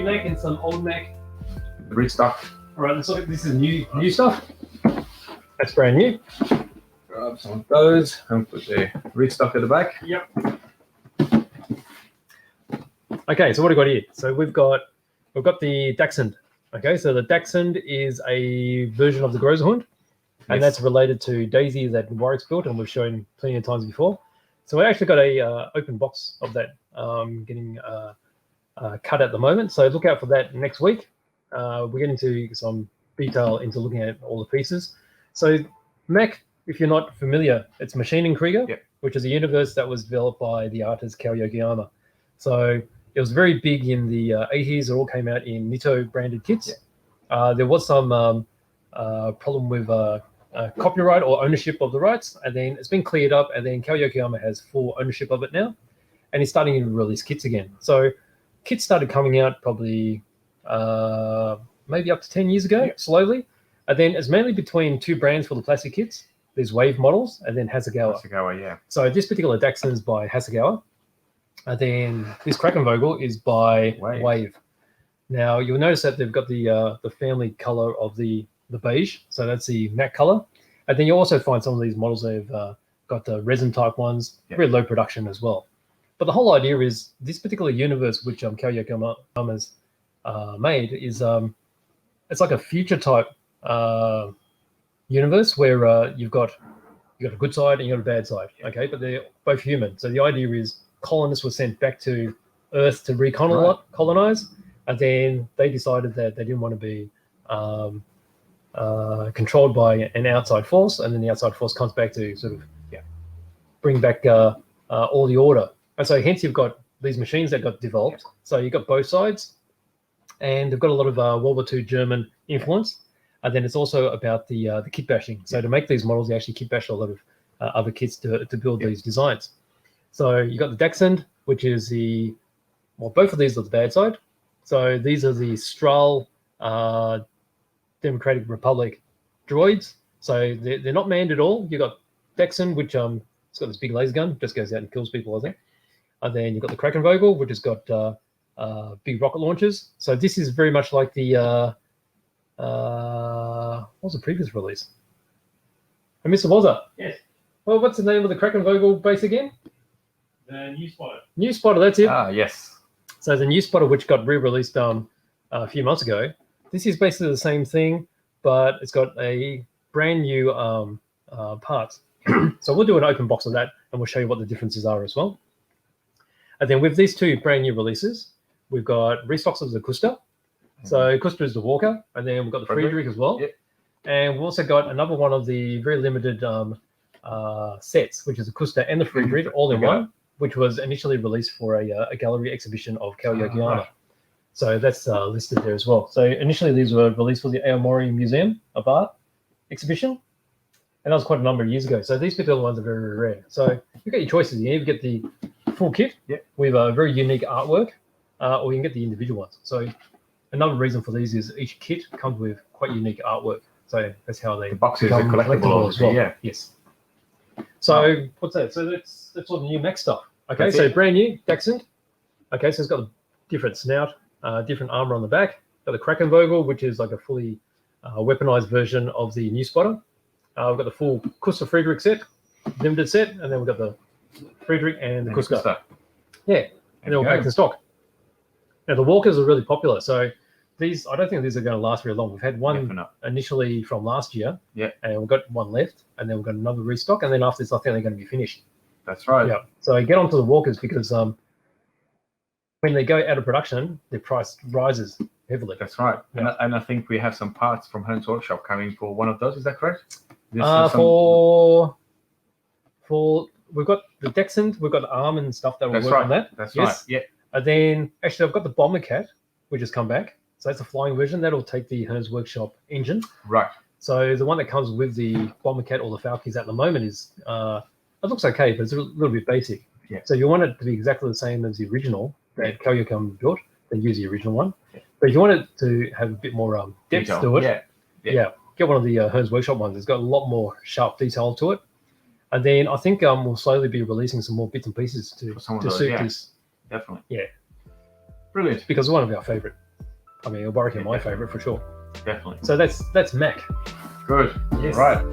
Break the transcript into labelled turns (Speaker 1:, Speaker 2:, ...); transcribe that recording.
Speaker 1: new Mac and some old Mac.
Speaker 2: Read stuff.
Speaker 1: All right, let's look at this is new stuff. That's brand new.
Speaker 2: Grab some of those and put the read stuff at the back.
Speaker 1: Yep. Okay, so what do we got here? So we've got the Dachshund. Okay, so the Dachshund is a version of the Grozerhund, and that's related to Daisy that Warwick's built, and we've shown plenty of times before. So we actually got a open box of that getting cut at the moment. So look out for that next week. We're getting into some detail into looking at all the pieces. So Mac, if you're not familiar, it's Maschinen Krieger, which is a universe that was developed by the artist Kao Yokoyama. So it was very big in the 80s. It all came out in Nitto branded kits. There was some problem with copyright or ownership of the rights, and then it's been cleared up, and then Kao Yokoyama has full ownership of it now, and he's starting to release kits again. So kits started coming out probably maybe up to 10 years ago, slowly. And then it's mainly between two brands for the plastic kits. There's Wave Models and then Hasegawa.
Speaker 2: Hasegawa, yeah.
Speaker 1: So this particular Dachshund is by Hasegawa. And then this Krakenvogel is by Wave. Now you'll notice that they've got the family color of the beige. So that's the matte color. And then you also find some of these models they've got the resin type ones, very low production as well. But the whole idea is this particular universe, which Kao Yokoyama's made, is it's like a future type universe where you've got a good side and you've got a bad side. Okay, but they're both human. So the idea is colonists were sent back to Earth to recolonize, and then they decided that they didn't want to be controlled by an outside force, and then the outside force comes back to sort of bring back all the order. And so hence you've got these machines that got developed. So you've got both sides, and they've got a lot of World War II German influence. And then it's also about the kit bashing. So to make these models, you actually kit bash a lot of other kits to build these designs. So you got the Dachshund, which is both of these are the bad side. So these are the Strahl Democratic Republic droids. So they're not manned at all. You got Dachshund, which it's got this big laser gun, just goes out and kills people, I think. And then you've got the Krakenvogel, which has got big rocket launchers. So this is very much like the what was the previous release? And Mr. Wazza.
Speaker 3: Yes.
Speaker 1: Well, what's the name of the Krakenvogel base again?
Speaker 3: The New Spotter.
Speaker 1: New Spotter, that's it.
Speaker 2: Ah, yes.
Speaker 1: So the New Spotter, which got re-released a few months ago, this is basically the same thing, but it's got a brand new parts. So we'll do an open box of that, and we'll show you what the differences are as well. And then with these two brand new releases, we've got restocks of the Kusta. So Kusta is the Walker, and then we've got the Friedrich as well. And we've also got another one of the very limited sets, which is the Kusta and the Friedrich all in one, which was initially released for a gallery exhibition of Kao Yokoyama. So that's listed there as well. So initially these were released for the Aomori Museum of Art exhibition, and that was quite a number of years ago. So these particular ones are very, very rare. So you get your choices. You either get the full kit with a very unique artwork, or you can get the individual ones. So another reason for these is each kit comes with quite unique artwork. So that's how the
Speaker 2: boxes are collectible
Speaker 1: as well.
Speaker 2: Yeah.
Speaker 1: Yes. So what's that? So that's all the new Mac stuff. Okay, so brand new Dachshund. Okay, so it's got a different snout, different armor on the back. Got the Krakenvogel, which is like a fully weaponized version of the New Spotter. We've got the full Kusta Friedrich set, limited set, and then we've got the Friedrich and the Kusta. Yeah, and they're all back in stock. Now the Walkers are really popular. So these, I don't think these are going to last very long. We've had one initially from last year, and we've got one left, and then we've got another restock, and then after this, I think they're going to be finished.
Speaker 2: That's right.
Speaker 1: Yeah. So get onto the Walkers because when they go out of production, their price rises heavily.
Speaker 2: That's right. Yeah. And I think we have some parts from Hearns Workshop coming for one of those. Is that correct?
Speaker 1: For we've got the Dachshund, we've got the arm and stuff that we're working on that.
Speaker 2: That's right. Yeah.
Speaker 1: And then actually I've got the Bomber Cat, which has come back. So that's a flying version. That'll take the Hearns Workshop engine.
Speaker 2: Right.
Speaker 1: So the one that comes with the Bomber Cat or the Falkies at the moment is it looks okay, but it's a little bit basic.
Speaker 2: Yeah.
Speaker 1: So if you want it to be exactly the same as the original that Kao Yokoyama built, then use the original one. Yeah. But if you want it to have a bit more depth to it, get one of the Hearns Workshop ones. It's got a lot more sharp detail to it. And then I think we'll slowly be releasing some more bits and pieces to suit this.
Speaker 2: Definitely.
Speaker 1: Yeah.
Speaker 2: Brilliant.
Speaker 1: Because it's one of our favorite I mean, Warwick are my favourite for sure.
Speaker 2: Definitely.
Speaker 1: So that's Mac.
Speaker 2: Good.
Speaker 1: Yes.
Speaker 2: Right.